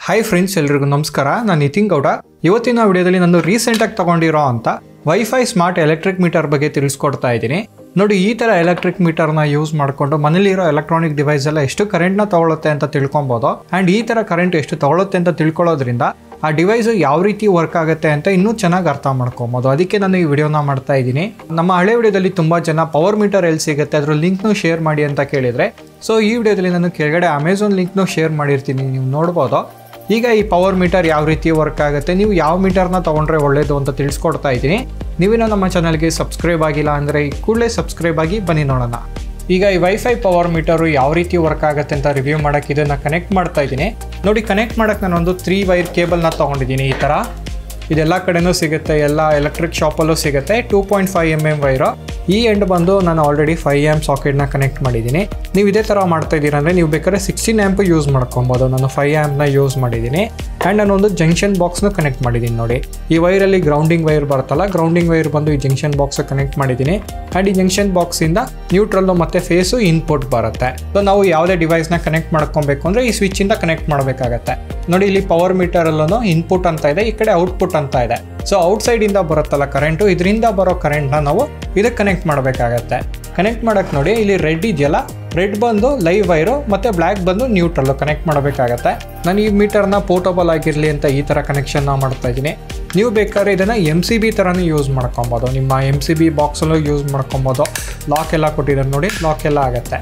Hi friends, ಎಲ್ರಿಗೂ ನಮಸ್ಕಾರ. ನಾನು ನಿತಿನ್ ಗೌಡ. ಇವತ್ತಿನ ವಿಡಿಯೋದಲ್ಲಿ ನಾನು ರೀಸೆಂಟಾಗಿ ತಗೊಂಡಿರೋ ಅಂತ ವೈಫೈ ಸ್ಮಾರ್ಟ್ ಎಲೆಕ್ಟ್ರಿಕ್ ಮೀಟರ್ ಬಗ್ಗೆ ತಿಳಿಸ್ಕೊಡ್ತಾ ಇದ್ದೀನಿ. ನೋಡಿ, ಈ ಥರ ಎಲೆಕ್ಟ್ರಿಕ್ ಮೀಟರ್ನ ಯೂಸ್ ಮಾಡಿಕೊಂಡು ಮನೇಲಿರೋ ಎಲೆಕ್ಟ್ರಾನಿಕ್ ಡಿವೈಸ್ ಎಲ್ಲ ಎಷ್ಟು ಕರೆಂಟ್ನ ತಗೊಳುತ್ತೆ ಅಂತ ತಿಳ್ಕೊಬೋದು. ಆ್ಯಂಡ್ ಈ ಥರ ಕರೆಂಟ್ ಎಷ್ಟು ತಗೊಳುತ್ತೆ ಅಂತ ತಿಳ್ಕೊಳ್ಳೋದ್ರಿಂದ ಆ ಡಿವೈಸ್ ಯಾವ ರೀತಿ ವರ್ಕ್ ಆಗುತ್ತೆ ಅಂತ ಇನ್ನೂ ಚೆನ್ನಾಗಿ ಅರ್ಥ ಮಾಡ್ಕೊಬೋದು. ಅದಕ್ಕೆ ನಾನು ಈ ವಿಡಿಯೋನ ಮಾಡ್ತಾ ಇದ್ದೀನಿ. ನಮ್ಮ ಹಳೆ ವಿಡಿಯೋದಲ್ಲಿ ತುಂಬ ಜನ ಪವರ್ ಮೀಟರ್ ಎಲ್ಲಿ ಸಿಗುತ್ತೆ ಅದ್ರ ಲಿಂಕ್ನು ಶೇರ್ ಮಾಡಿ ಅಂತ ಕೇಳಿದರೆ, ಸೊ ಈ ವಿಡಿಯೋದಲ್ಲಿ ನಾನು ಕೆಳಗಡೆ ಅಮೆಝಾನ್ ಲಿಂಕ್ನು ಶೇರ್ ಮಾಡಿರ್ತೀನಿ, ನೀವು ನೋಡ್ಬೋದು. ಈಗ ಈ ಪವರ್ ಮೀಟರ್ ಯಾವ ರೀತಿ ವರ್ಕ್ ಆಗುತ್ತೆ, ನೀವು ಯಾವ ಮೀಟರ್ನ ತೊಗೊಂಡ್ರೆ ಒಳ್ಳೇದು ಅಂತ ತಿಳಿಸ್ಕೊಡ್ತಾ ಇದ್ದೀನಿ. ನೀವೇನೋ ನಮ್ಮ ಚಾನಲ್ಗೆ ಸಬ್ಸ್ಕ್ರೈಬ್ ಆಗಿಲ್ಲ ಅಂದರೆ ಈ ಕೂಡಲೇ ಸಬ್ಸ್ಕ್ರೈಬ್ ಆಗಿ ಬನ್ನಿ ನೋಡೋಣ. ಈಗ ಈ ವೈಫೈ ಪವರ್ ಮೀಟರು ಯಾವ ರೀತಿ ವರ್ಕ್ ಆಗುತ್ತೆ ಅಂತ ರಿವ್ಯೂ ಮಾಡೋಕ್ಕೆ ಇದನ್ನು ಕನೆಕ್ಟ್ ಮಾಡ್ತಾ ಇದ್ದೀನಿ. ನೋಡಿ, ಕನೆಕ್ಟ್ ಮಾಡೋಕ್ಕೆ ನಾನೊಂದು 3 ವೈರ್ ಕೇಬಲ್ನ ತೊಗೊಂಡಿದ್ದೀನಿ. ಈ ಥರ ಇದೆಲ್ಲ ಕಡೆನೂ ಸಿಗುತ್ತೆ, ಎಲ್ಲ ಎಲೆಕ್ಟ್ರಿಕ್ ಶಾಪಲ್ಲೂ ಸಿಗುತ್ತೆ. 2.5 mm ವೈರು. ಈ ಎಂಡ್ ಬಂದು ನಾನು ಆಲ್ರೆಡಿ 5 amp ಸಾಕೆಟ್ನ ಕನೆಕ್ಟ್ ಮಾಡಿದ್ದೀನಿ. ನೀವು ಇದೇ ಥರ ಮಾಡ್ತಾ ಇದ್ದೀರಾ ಅಂದರೆ ನೀವು ಬೇಕಾದ್ರೆ 16 amp ಯೂಸ್ ಮಾಡ್ಕೊಬೋದು. ನಾನು 5 ampನ ಯೂಸ್ ಮಾಡಿದ್ದೀನಿ. ಆ್ಯಂಡ್ ನಾನೊಂದು ಜಂಕ್ಷನ್ ಬಾಕ್ಸ್ನ ಕನೆಕ್ಟ್ ಮಾಡಿದ್ದೀನಿ. ನೋಡಿ, ಈ ವೈರಲ್ಲಿ ಗ್ರೌಂಡಿಂಗ್ ವೈರ್ ಬರುತ್ತಲ್ಲ, ಗ್ರೌಂಡಿಂಗ್ ವೈರ್ ಬಂದು ಈ ಜಂಕ್ಷನ್ ಬಾಕ್ಸ್ ಕನೆಕ್ಟ್ ಮಾಡಿದ್ದೀನಿ. ಆ್ಯಂಡ್ ಈ ಜಂಕ್ಷನ್ ಬಾಕ್ಸಿಂದ ನ್ಯೂಟ್ರಲ್ಲು ಮತ್ತು ಫೇಸು ಇನ್ಪುಟ್ ಬರುತ್ತೆ. ಸೊ ನಾವು ಯಾವುದೇ ಡಿವೈಸ್ನ ಕನೆಕ್ಟ್ ಮಾಡ್ಕೊಬೇಕು ಅಂದರೆ ಈ ಸ್ವಿಚ್ಚಿಂದ ಕನೆಕ್ಟ್ ಮಾಡಬೇಕಾಗತ್ತೆ. ನೋಡಿ, ಇಲ್ಲಿ ಪವರ್ ಮೀಟರಲ್ಲೂ ಇನ್ಪುಟ್ ಅಂತ ಇದೆ, ಈ ಕಡೆ ಔಟ್ಪುಟ್ ಅಂತ ಇದೆ. ಸೊ ಔಟ್ಸೈಡಿಂದ ಬರುತ್ತಲ್ಲ ಕರೆಂಟು, ಇದರಿಂದ ಬರೋ ಕರೆಂಟ್ನ ನಾವು ಇದಕ್ಕೆ ಕನೆಕ್ಟ್ ಮಾಡಬೇಕಾಗತ್ತೆ. ಕನೆಕ್ಟ್ ಮಾಡೋಕ್ಕೆ ನೋಡಿ, ಇಲ್ಲಿ ರೆಡ್ ಇದೆಯಲ್ಲ, ರೆಡ್ ಬಂದು ಲೈವ್ ವೈರು ಮತ್ತು ಬ್ಲ್ಯಾಕ್ ಬಂದು ನ್ಯೂಟ್ರಲ್ಲು ಕನೆಕ್ಟ್ ಮಾಡಬೇಕಾಗತ್ತೆ. ನಾನು ಈ ಮೀಟರ್ನ ಪೋರ್ಟಬಲ್ ಆಗಿರಲಿ ಅಂತ ಈ ಥರ ಕನೆಕ್ಷನ್ನ ಮಾಡ್ತಾ ಇದ್ದೀನಿ. ನೀವು ಬೇಕಾದ್ರೆ ಇದನ್ನು MCB ಥರನೂ ಯೂಸ್ ಮಾಡ್ಕೊಬೋದು, ನಿಮ್ಮ MCB ಬಾಕ್ಸಲ್ಲೂ ಯೂಸ್ ಮಾಡ್ಕೊಬೋದು. ಲಾಕ್ ಎಲ್ಲ ಕೊಟ್ಟಿದ್ದಾರೆ ನೋಡಿ, ಲಾಕ್ ಎಲ್ಲ ಆಗುತ್ತೆ.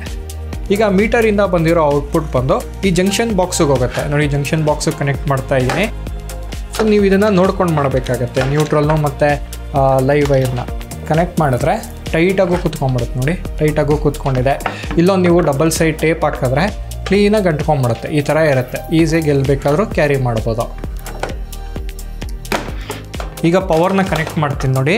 ಈಗ ಮೀಟರಿಂದ ಬಂದಿರೋ ಔಟ್ಪುಟ್ ಬಂದು ಈ ಜಂಕ್ಷನ್ ಬಾಕ್ಸಿಗೆ ಹೋಗುತ್ತೆ. ನೋಡಿ, ಜಂಕ್ಷನ್ ಬಾಕ್ಸಿಗೆ ಕನೆಕ್ಟ್ ಮಾಡ್ತಾ ಇದ್ದೀನಿ. ಸೊ ನೀವು ಇದನ್ನು ನೋಡ್ಕೊಂಡು ಮಾಡಬೇಕಾಗತ್ತೆ. ನ್ಯೂಟ್ರಲ್ಲು ಮತ್ತು ಲೈವ್ ವೈರ್ನ ಕನೆಕ್ಟ್ ಮಾಡಿದ್ರೆ ಟೈಟಾಗೂ ಕೂತ್ಕೊಂಡ್ಬಿಡುತ್ತೆ. ನೋಡಿ, ಟೈಟಾಗೂ ಕೂತ್ಕೊಂಡಿದೆ. ಇಲ್ಲೊಂದು ನೀವು ಡಬಲ್ ಸೈಡ್ ಟೇಪ್ ಹಾಕಿದ್ರೆ ಕ್ಲೀನಾಗಿ ಗಂಟ್ಕೊಂಡ್ಬಿಡುತ್ತೆ. ಈ ಥರ ಇರುತ್ತೆ, ಈಸಿಯಾಗಿ ಎಲ್ಲಿ ಬೇಕಾದರೂ ಕ್ಯಾರಿ ಮಾಡ್ಬೋದು. ಈಗ ಪವರ್ನ ಕನೆಕ್ಟ್ ಮಾಡ್ತೀನಿ. ನೋಡಿ,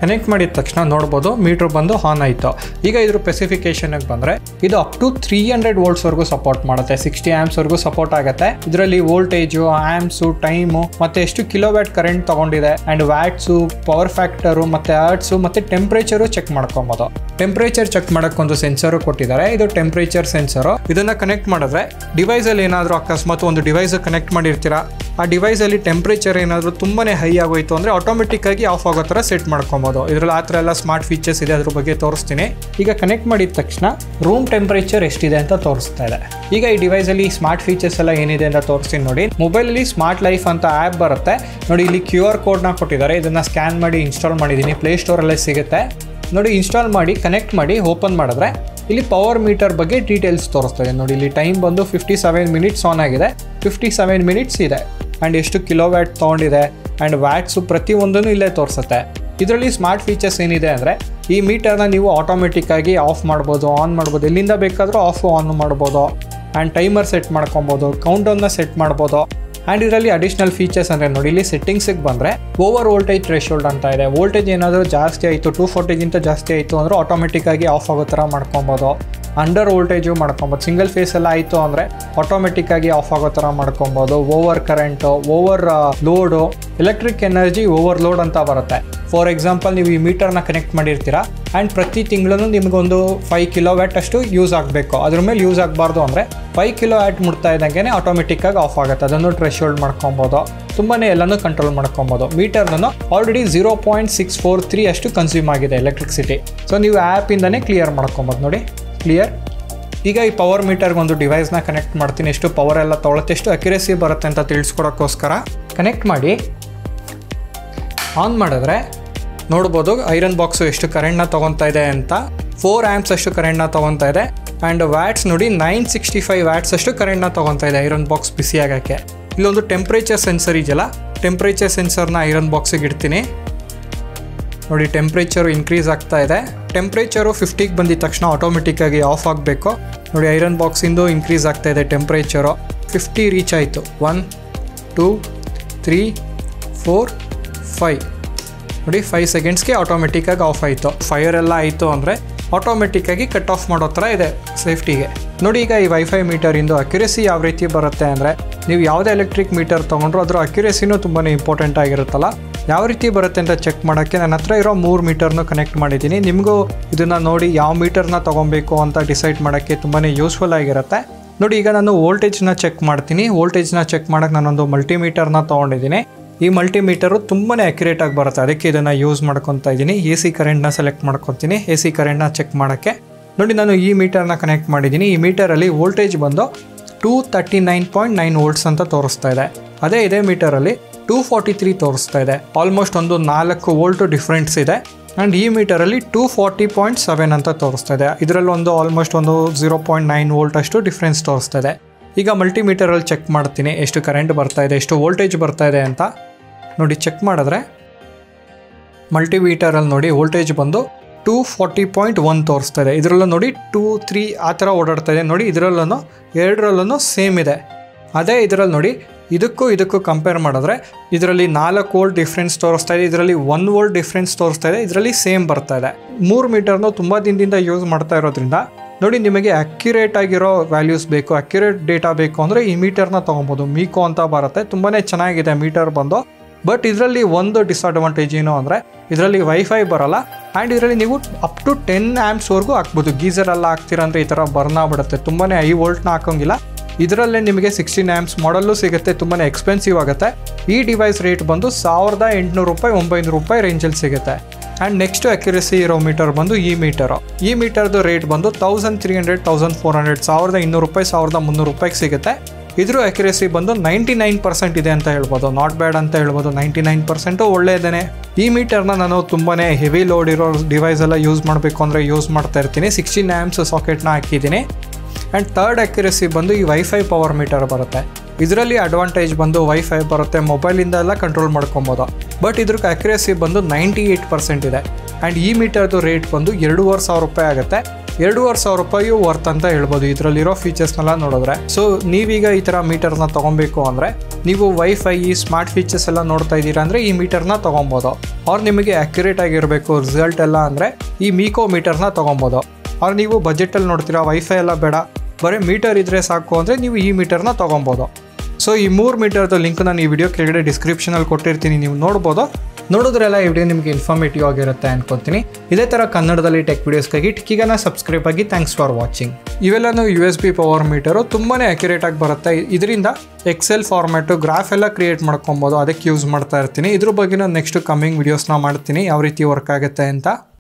ಕನೆಕ್ಟ್ ಮಾಡಿದ ತಕ್ಷಣ ನೋಡ್ಬೋದು ಮೀಟ್ರ್ ಬಂದು ಆನ್ ಆಯಿತು. ಈಗ ಇದ್ರ ಸ್ಪೆಸಿಫಿಕೇಷನ್ಗೆ ಬಂದರೆ ಇದು ಅಪ್ ಟು 300 voltsವರೆಗೂ ಸಪೋರ್ಟ್ ಮಾಡುತ್ತೆ, 60 amps ಸಪೋರ್ಟ್ ಆಗುತ್ತೆ. ಇದರಲ್ಲಿ ವೋಲ್ಟೇಜು, ಆ್ಯಮ್ಸು, ಟೈಮು ಮತ್ತು ಎಷ್ಟು ಕಿಲೋವ್ಯಾಟ್ ಕರೆಂಟ್ ತೊಗೊಂಡಿದೆ ಆ್ಯಂಡ್ ವ್ಯಾಟ್ಸು, ಪವರ್ ಫ್ಯಾಕ್ಟರು ಮತ್ತು ಹರ್ಟ್ಸು ಮತ್ತು ಟೆಂಪ್ರೇಚರು ಚೆಕ್ ಮಾಡ್ಕೊಬೋದು. ಟೆಂಪ್ರೇಚರ್ ಚೆಕ್ ಮಾಡೋಕ್ಕೊಂದು ಸೆನ್ಸರು ಕೊಟ್ಟಿದ್ದಾರೆ, ಇದು ಟೆಂಪ್ರೇಚರ್ ಸೆನ್ಸರು. ಇದನ್ನು ಕನೆಕ್ಟ್ ಮಾಡಿದ್ರೆ ಡಿವೈಸಲ್ಲಿ ಏನಾದರೂ ಅಕಸ್ಮಾತ್ ಒಂದು ಡಿವೈಸ್ ಕನೆಕ್ಟ್ ಮಾಡಿರ್ತೀರಾ, ಆ ಡಿವೈಸಲ್ಲಿ ಟೆಂಪ್ರೇಚರ್ ಏನಾದರೂ ತುಂಬಾ ಹೈ ಆಗೋಯ್ತು ಅಂದರೆ ಆಟೋಮೆಟಿಕ್ಕಾಗಿ ಆಫ್ ಆಗೋ ಥರ ಸೆಟ್ ಮಾಡ್ಕೊಬೋದು. ಇದರಲ್ಲಿ ಆ ಥರ ಎಲ್ಲ ಸ್ಮಾರ್ಟ್ ಫೀಚರ್ಸ್ ಇದೆ, ಅದ್ರ ಬಗ್ಗೆ ತೋರಿಸ್ತೀನಿ. ಈಗ ಕನೆಕ್ಟ್ ಮಾಡಿದ ತಕ್ಷಣ ರೂಮ್ ಟೆಂಪ್ರೇಚರ್ ಎಷ್ಟಿದೆ ಅಂತ ತೋರಿಸ್ತಾ ಇದೆ. ಈಗ ಈ ಡಿವೈಸಲ್ಲಿ ಸ್ಮಾರ್ಟ್ ಫೀಚರ್ಸ್ ಎಲ್ಲ ಏನಿದೆ ಅಂತ ತೋರಿಸ್ತೀನಿ. ನೋಡಿ, ಮೊಬೈಲಲ್ಲಿ ಸ್ಮಾರ್ಟ್ ಲೈಫ್ ಅಂತ ಆ್ಯಪ್ ಬರುತ್ತೆ. ನೋಡಿ, ಇಲ್ಲಿ QR ಕೋಡ್ನ ಕೊಟ್ಟಿದ್ದಾರೆ, ಇದನ್ನು ಸ್ಕ್ಯಾನ್ ಮಾಡಿ ಇನ್ಸ್ಟಾಲ್ ಮಾಡಿದ್ದೀನಿ. ಪ್ಲೇಸ್ಟೋರಲ್ಲೇ ಸಿಗುತ್ತೆ. ನೋಡಿ, ಇನ್ಸ್ಟಾಲ್ ಮಾಡಿ ಕನೆಕ್ಟ್ ಮಾಡಿ ಓಪನ್ ಮಾಡಿದ್ರೆ ಇಲ್ಲಿ ಪವರ್ ಮೀಟರ್ ಬಗ್ಗೆ ಡೀಟೇಲ್ಸ್ ತೋರಿಸ್ತಾ ಇದೆ. ನೋಡಿ, ಇಲ್ಲಿ ಟೈಮ್ ಬಂದು 57 minutes ಆನ್ ಆಗಿದೆ, 57 minutes ಇದೆ. ಆ್ಯಂಡ್ ಎಷ್ಟು ಕಿಲೋವ್ಯಾಟ್ ತೊಗೊಂಡಿದೆ ಆ್ಯಂಡ್ ವ್ಯಾಟ್ಸು ಪ್ರತಿಯೊಂದೂ ಇಲ್ಲೇ ತೋರಿಸುತ್ತೆ. ಇದರಲ್ಲಿ ಸ್ಮಾರ್ಟ್ ಫೀಚರ್ಸ್ ಏನಿದೆ ಅಂದರೆ ಈ ಮೀಟರ್ನ ನೀವು ಆಟೋಮೆಟಿಕ್ಕಾಗಿ ಆಫ್ ಮಾಡ್ಬೋದು, ಆನ್ ಮಾಡ್ಬೋದು, ಎಲ್ಲಿಂದ ಬೇಕಾದರೂ ಆಫ್ ಆನ್ ಮಾಡ್ಬೋದು. ಆ್ಯಂಡ್ ಟೈಮರ್ ಸೆಟ್ ಮಾಡ್ಕೊಬೋದು, ಕೌಂಟೌನ್ನ ಸೆಟ್ ಮಾಡ್ಬೋದು. ಆ್ಯಂಡ್ ಇದರಲ್ಲಿ ಅಡಿಷ್ನಲ್ ಫೀಚರ್ಸ್ ಅಂದರೆ ನೋಡಿ, ಇಲ್ಲಿ ಸೆಟ್ಟಿಂಗ್ಸಿಗೆ ಬಂದರೆ ಓವರ್ ವೋಲ್ಟೇಜ್ ಥ್ರೆಶೋಲ್ಡ್ ಅಂತ ಇದೆ. ವೋಲ್ಟೇಜ್ ಏನಾದರೂ ಜಾಸ್ತಿ ಆಯಿತು, 240ಗಿಂತ ಜಾಸ್ತಿ ಆಯಿತು ಅಂದರೆ ಆಟೋಮೆಟಿಕ್ಕಾಗಿ ಆಫ್ ಆಗೋ ಥರ ಮಾಡ್ಕೊಬೋದು. ಅಂಡರ್ ವೋಲ್ಟೇಜು ಮಾಡ್ಕೊಬೋದು. ಸಿಂಗಲ್ ಫೇಸ್ ಎಲ್ಲ ಆಯಿತು ಅಂದರೆ ಆಟೋಮೆಟಿಕ್ಕಾಗಿ ಆಫ್ ಆಗೋ ಥರ ಮಾಡ್ಕೊಬೋದು. Over current, over load, electric energy over load ಅಂತ ಬರುತ್ತೆ. ಫಾರ್ ಎಕ್ಸಾಂಪಲ್, ನೀವು ಈ ಮೀಟರ್ನ ಕನೆಕ್ಟ್ ಮಾಡಿರ್ತೀರಾ ಆ್ಯಂಡ್ ಪ್ರತಿ ತಿಂಗಳೂ ನಿಮಗೊಂದು 5 kilowatt ಅಷ್ಟು ಯೂಸ್ ಆಗಬೇಕು. ಅದ್ರ ಮೇಲೆ ಯೂಸ್ ಆಗಬಾರ್ದು ಅಂದರೆ 5 kilowatt ಮುಟ್ತಾ ಇದ್ದಂಗೆ ಆಟೋಮೆಟಿಕ್ಕಾಗಿ ಆಫ್ ಆಗುತ್ತೆ. ಅದನ್ನು ಥ್ರೆಶೋಲ್ಡ್ ಮಾಡ್ಕೊಬೋದು. ತುಂಬಾ ಎಲ್ಲನೂ ಕಂಟ್ರೋಲ್ ಮಾಡ್ಕೊಬೋದು. ಮೀಟರ್ನೂ ಆಲ್ರೆಡಿ 0.643 ಅಷ್ಟು ಕನ್ಸ್ಯೂಮ್ ಆಗಿದೆ ಎಲೆಕ್ಟ್ರಿಸಿಟಿ. ಸೊ ನೀವು ಆ್ಯಪಿಂದನೇ ಕ್ಲಿಯರ್ ಮಾಡ್ಕೊಬೋದು. ನೋಡಿ, ಕ್ಲಿಯರ್. ಈಗ ಈ ಪವರ್ ಮೀಟರ್ಗೆ ಒಂದು ಡಿವೈಸ್ನ ಕನೆಕ್ಟ್ ಮಾಡ್ತೀನಿ. ಎಷ್ಟು ಪವರ್ ಎಲ್ಲ ತೊಗೊಳುತ್ತೆ, ಎಷ್ಟು ಅಕ್ಯುರೇಸಿ ಬರುತ್ತೆ ಅಂತ ತಿಳಿಸ್ಕೊಡೋಕ್ಕೋಸ್ಕರ ಕನೆಕ್ಟ್ ಮಾಡಿ ಆನ್ ಮಾಡಿದ್ರೆ ನೋಡ್ಬೋದು ಐರನ್ ಬಾಕ್ಸು ಎಷ್ಟು ಕರೆಂಟ್ನ ತೊಗೊತಾ ಇದೆ ಅಂತ. 4 amps ಅಷ್ಟು ಕರೆಂಟ್ನ ತೊಗೊತಾ ಇದೆ. ಆ್ಯಂಡ್ ವ್ಯಾಟ್ಸ್ ನೋಡಿ, 965 watts ಅಷ್ಟು ಕರೆಂಟ್ನ ತೊಗೊತಾ ಇದೆ ಐರನ್ ಬಾಕ್ಸ್ ಬಿಸಿ ಆಗೋಕ್ಕೆ. ಇಲ್ಲೊಂದು ಟೆಂಪ್ರೇಚರ್ ಸೆನ್ಸರ್ ಇದೆಯಲ್ಲ, ಟೆಂಪ್ರೇಚರ್ ಸೆನ್ಸರ್ನ ಐರನ್ ಬಾಕ್ಸಿಗೆ ಇಡ್ತೀನಿ. ನೋಡಿ, ಟೆಂಪ್ರೇಚರು ಇನ್ಕ್ರೀಸ್ ಆಗ್ತಾ ಇದೆ. ಟೆಂಪ್ರೇಚರು 50ಗೆ ಬಂದಿದ ತಕ್ಷಣ ಆಟೋಮೆಟಿಕ್ಕಾಗಿ ಆಫ್ ಆಗಬೇಕು. ನೋಡಿ, ಐರನ್ ಬಾಕ್ಸಿಂದು ಇನ್ಕ್ರೀಸ್ ಆಗ್ತಾ ಇದೆ ಟೆಂಪ್ರೇಚರು. 50 ರೀಚ್ ಆಯಿತು. 1 2 3 4 5. ನೋಡಿ, 5 secondsಗೆ ಆಟೋಮೆಟಿಕ್ಕಾಗಿ ಆಫ್ ಆಯಿತು. ಫೈರ್ ಎಲ್ಲ ಆಯಿತು ಅಂದರೆ ಆಟೋಮೆಟಿಕ್ಕಾಗಿ ಕಟ್ ಆಫ್ ಮಾಡೋ ಥರ ಇದೆ ಸೇಫ್ಟಿಗೆ. ನೋಡಿ, ಈಗ ಈ ವೈಫೈ ಮೀಟರಿಂದು ಅಕ್ಯುರೇಸಿ ಯಾವ ರೀತಿ ಬರುತ್ತೆ ಅಂದರೆ ನೀವು ಯಾವುದೇ ಎಲೆಕ್ಟ್ರಿಕ್ ಮೀಟರ್ ತೊಗೊಂಡ್ರು ಅದರ ಅಕ್ಯುರೇಸಿನೂ ತುಂಬಾ ಇಂಪಾರ್ಟೆಂಟ್ ಆಗಿರುತ್ತಲ್ಲ. ಯಾವ ರೀತಿ ಬರುತ್ತೆ ಅಂತ ಚೆಕ್ ಮಾಡೋಕ್ಕೆ ನನ್ನ ಹತ್ರ ಇರೋ 3 ಮೀಟರ್ನು ಕನೆಕ್ಟ್ ಮಾಡಿದ್ದೀನಿ. ನಿಮಗೂ ಇದನ್ನು ನೋಡಿ ಯಾವ ಮೀಟರ್ನ ತೊಗೊಬೇಕು ಅಂತ ಡಿಸೈಡ್ ಮಾಡೋಕ್ಕೆ ತುಂಬಾ ಯೂಸ್ಫುಲ್ ಆಗಿರುತ್ತೆ. ನೋಡಿ ಈಗ ನಾನು ವೋಲ್ಟೇಜ್ನ ಚೆಕ್ ಮಾಡ್ತೀನಿ. ವೋಲ್ಟೇಜ್ನ ಚೆಕ್ ಮಾಡೋಕ್ಕೆ ನಾನೊಂದು ಮಲ್ಟಿಮೀಟರ್ನ ತೊಗೊಂಡಿದ್ದೀನಿ. ಈ ಮಲ್ಟಿಮೀಟರು ತುಂಬಾ ಆ್ಯಕ್ಯುರೇಟಾಗಿ ಬರುತ್ತೆ, ಅದಕ್ಕೆ ಇದನ್ನು ಯೂಸ್ ಮಾಡ್ಕೊತಾ ಇದ್ದೀನಿ. ಎ ಸಿ ಕರೆಂಟ್ನ ಸೆಲೆಕ್ಟ್ ಮಾಡ್ಕೊತೀನಿ. ಎ ಸಿ ಕರೆಂಟ್ನ ಚೆಕ್ ಮಾಡೋಕ್ಕೆ ನೋಡಿ ನಾನು ಈ ಮೀಟರ್ನ ಕನೆಕ್ಟ್ ಮಾಡಿದ್ದೀನಿ. ಈ ಮೀಟರಲ್ಲಿ ವೋಲ್ಟೇಜ್ ಬಂದು 239.9 ವೋಲ್ಟ್ಸ್ ಅಂತ ತೋರಿಸ್ತಾ ಇದೆ. ಅದೇ ಇದೇ ಮೀಟರಲ್ಲಿ 243 ತೋರಿಸ್ತಾ ಇದೆ. ಆಲ್ಮೋಸ್ಟ್ ಒಂದು 4 ವೋಲ್ಟು ಡಿಫ್ರೆನ್ಸ್ ಇದೆ. ಆ್ಯಂಡ್ ಈ ಮೀಟರಲ್ಲಿ 240.7 ಅಂತ ತೋರಿಸ್ತಾ ಇದೆ. ಇದರಲ್ಲಿ ಒಂದು ಆಲ್ಮೋಸ್ಟ್ ಒಂದು 0.9 ವೋಲ್ಟ್ ಅಷ್ಟು ಡಿಫ್ರೆನ್ಸ್ ತೋರಿಸ್ತಾ ಇದೆ. ಈಗ ಮಲ್ಟಿಮೀಟರಲ್ಲಿ ಚೆಕ್ ಮಾಡ್ತೀನಿ ಎಷ್ಟು ಕರೆಂಟ್ ಬರ್ತಾ ಇದೆ, ಎಷ್ಟು ವೋಲ್ಟೇಜ್ ಬರ್ತಾ ಇದೆ ಅಂತ. ನೋಡಿ ಚೆಕ್ ಮಾಡಿದ್ರೆ ಮಲ್ಟಿಮೀಟರಲ್ಲಿ ನೋಡಿ ವೋಲ್ಟೇಜ್ ಬಂದು 240.1 ತೋರಿಸ್ತಾ ಇದೆ. ಇದರಲ್ಲೂ ನೋಡಿ 2, 3 ಆ ಥರ ಓಡಾಡ್ತಾ ಇದೆ. ನೋಡಿ ಇದರಲ್ಲೂ ಎರಡರಲ್ಲೂ ಸೇಮ್ ಇದೆ. ಅದೇ ಇದರಲ್ಲಿ ನೋಡಿ ಇದಕ್ಕೂ ಕಂಪೇರ್ ಮಾಡಿದ್ರೆ ಇದರಲ್ಲಿ 4 ವೋಲ್ಟ್ ಡಿಫ್ರೆನ್ಸ್ ತೋರಿಸ್ತಾ ಇದೆ, ಇದರಲ್ಲಿ 1 ವೋಲ್ಟ್ ಡಿಫ್ರೆನ್ಸ್ ತೋರಿಸ್ತಾ ಇದೆ, ಇದರಲ್ಲಿ ಸೇಮ್ ಬರ್ತಾ ಇದೆ. 3 ಮೀಟರ್ನು ತುಂಬ ದಿನದಿಂದ ಯೂಸ್ ಮಾಡ್ತಾ ಇರೋದ್ರಿಂದ ನೋಡಿ ನಿಮಗೆ ಅಕ್ಯುರೇಟ್ ಆಗಿರೋ ವ್ಯಾಲ್ಯೂಸ್ ಬೇಕು, ಅಕ್ಯುರೇಟ್ ಡೇಟಾ ಬೇಕು ಅಂದರೆ ಈ ಮೀಟರ್ನ ತೊಗೊಬೋದು. ಮೀಕೋ ಅಂತ ಬರುತ್ತೆ, ತುಂಬಾ ಚೆನ್ನಾಗಿದೆ ಮೀಟರ್ ಬಂದು. ಬಟ್ ಇದರಲ್ಲಿ ಒಂದು ಡಿಸ್ಅಡ್ವಾಂಟೇಜ್ ಏನು ಅಂದರೆ ಇದರಲ್ಲಿ ವೈಫೈ ಬರೋಲ್ಲ. ಆ್ಯಂಡ್ ಇದರಲ್ಲಿ ನೀವು ಅಪ್ ಟು 10 ಆ್ಯಂಪ್ಸ್ವರೆಗೂ ಹಾಕ್ಬೋದು. ಗೀಸರೆಲ್ಲ ಹಾಕ್ತೀರ ಅಂದರೆ ಈ ಥರ ಬರ್ನ್ ಆಗ್ಬಿಡುತ್ತೆ, ತುಂಬಾ ಹೈ ವೋಲ್ಟ್ನ ಹಾಕೋಂಗಿಲ್ಲ. ಇದರಲ್ಲೇ ನಿಮಗೆ 16 ಆ್ಯಂಪ್ಸ್ ಮಾಡಲ್ಲೂ ಸಿಗುತ್ತೆ, ತುಂಬಾ ಎಕ್ಸ್ಪೆನ್ಸಿವ್ ಆಗುತ್ತೆ. ಈ ಡಿವೈಸ್ ರೇಟ್ ಬಂದು 1800 ರೂಪಾಯಿ 900 ರೂಪಾಯಿ ರೇಂಜಲ್ಲಿ ಸಿಗುತ್ತೆ. ಆ್ಯಂಡ್ ನೆಕ್ಸ್ಟ್ ಅಕ್ಯುರಸಿ ಇರೋ ಮೀಟರ್ ಬಂದು ಈ ಮೀಟರ್ದು ರೇಟ್ ಬಂದು 1300 1400 1200 ರೂಪಾಯಿ 1300 ರೂಪಾಯಿಗೆ ಸಿಗುತ್ತೆ. ಇದ್ರ ಅಕ್ಯುರಸಿ ಬಂದು 99% ಇದೆ ಅಂತ ಹೇಳ್ಬೋದು, ನಾಟ್ ಬ್ಯಾಡ್ ಅಂತ ಹೇಳ್ಬೋದು. 99% ಒಳ್ಳೆಯದೇ. ಈ ಮೀಟರ್ನ ನಾನು ತುಂಬಾ ಹೆವಿ ಲೋಡ್ ಇರೋ ಡಿವೈಸ್ ಎಲ್ಲ ಯೂಸ್ ಮಾಡಬೇಕು ಅಂದರೆ ಯೂಸ್ ಮಾಡ್ತಾ ಇರ್ತೀನಿ. 16 ಆ್ಯಂಪ್ಸ್ ಸಾಕೆಟ್ನ ಹಾಕಿದ್ದೀನಿ. ಆ್ಯಂಡ್ ಥರ್ಡ್ ಅಕ್ಯುರಸಿ ಬಂದು ಈ ವೈಫೈ ಪವರ್ ಮೀಟರ್ ಬರುತ್ತೆ. ಇದರಲ್ಲಿ ಅಡ್ವಾಂಟೇಜ್ ಬಂದು ವೈಫೈ ಬರುತ್ತೆ, ಮೊಬೈಲಿಂದ ಎಲ್ಲ ಕಂಟ್ರೋಲ್ ಮಾಡ್ಕೊಬೋದು. ಬಟ್ ಇದ್ರ ಅಕ್ಯುರಸಿ ಬಂದು 98% ಇದೆ. ಆ್ಯಂಡ್ ಈ ಮೀಟರ್ದು ರೇಟ್ ಬಂದು 2500 ರೂಪಾಯಿ ಆಗುತ್ತೆ. 2500 ರೂಪಾಯಿ ವರ್ತ್ ಅಂತ ಹೇಳ್ಬೋದು ಇದರಲ್ಲಿರೋ ಫೀಚರ್ಸ್ನೆಲ್ಲ ನೋಡಿದ್ರೆ. ಸೊ ನೀವೀಗ ಈ ಥರ ಮೀಟರ್ನ ತೊಗೊಬೇಕು ಅಂದರೆ ನೀವು ವೈಫೈ ಈ ಸ್ಮಾರ್ಟ್ ಫೀಚರ್ಸ್ ಎಲ್ಲ ನೋಡ್ತಾ ಇದ್ದೀರಾ ಅಂದರೆ ಈ ಮೀಟರ್ನ ತೊಗೊಬೋದು. ಅವ್ರು ನಿಮಗೆ ಅಕ್ಯುರೇಟ್ ಆಗಿರಬೇಕು ರಿಸಲ್ಟ್ ಎಲ್ಲ ಅಂದರೆ ಈ ಮೀಕೋ ಮೀಟರ್ನ ತೊಗೊಬೋದು. ಅವ್ರು ನೀವು ಬಜೆಟಲ್ಲಿ ನೋಡ್ತೀರಾ ವೈಫೈ ಎಲ್ಲ ಬೇಡ, ಬರೀ ಮೀಟರ್ ಇದ್ದರೆ ಸಾಕು ಅಂದರೆ ನೀವು ಈ ಮೀಟರ್ನ ತೊಗೊಬೋದು. ಸೊ ಈ 3 ಮೀಟರ್ದು ಲಿಂಕ್ ನಾನು ಈ ವಿಡಿಯೋ ಕೆಳಗಡೆ ಡಿಸ್ಕ್ರಿಪ್ಷನಲ್ಲಿ ಕೊಟ್ಟಿರ್ತೀನಿ, ನೀವು ನೋಡ್ಬೋದು. ನೋಡಿದ್ರೆಲ್ಲ ಈ ವಿಡಿಯೋ ನಿಮಗೆ ಇನ್ಫಾರ್ಮೇಟಿವ್ ಆಗಿರುತ್ತೆ ಅನ್ಕೊತೀನಿ. ಇದೇ ಥರ ಕನ್ನಡದಲ್ಲಿ ಟೆಕ್ ವಿಡಿಯೋಸ್ಗಾಗಿ ಟಿಕ್ಕಿಗನ ಸಬ್ಸ್ಕ್ರೈಬ್ ಆಗಿ. Thanks for watching. ಇವೆಲ್ಲನೂ USB ಪವರ್ ಮೀಟರು ತುಂಬಾ ಆಗಿ ಬರುತ್ತೆ. ಇದರಿಂದ ಎಕ್ಸೆಲ್ ಫಾರ್ಮ್ಯಾಟು ಗ್ರಾಫ್ ಎಲ್ಲ ಕ್ರಿಯೇಟ್ ಮಾಡ್ಕೊಬೋದು, ಅದಕ್ಕೆ ಯೂಸ್ ಮಾಡ್ತಾ ಇರ್ತೀನಿ. ಇದ್ರ ಬಗ್ಗೆ ನಾನು ನೆಕ್ಸ್ಟ್ ಕಮ್ಮಿಂಗ್ ವಿಡಿಯೋಸ್ನ ಮಾಡ್ತೀನಿ ಯಾವ ರೀತಿ ವರ್ಕ್ ಆಗುತ್ತೆ ಅಂತ.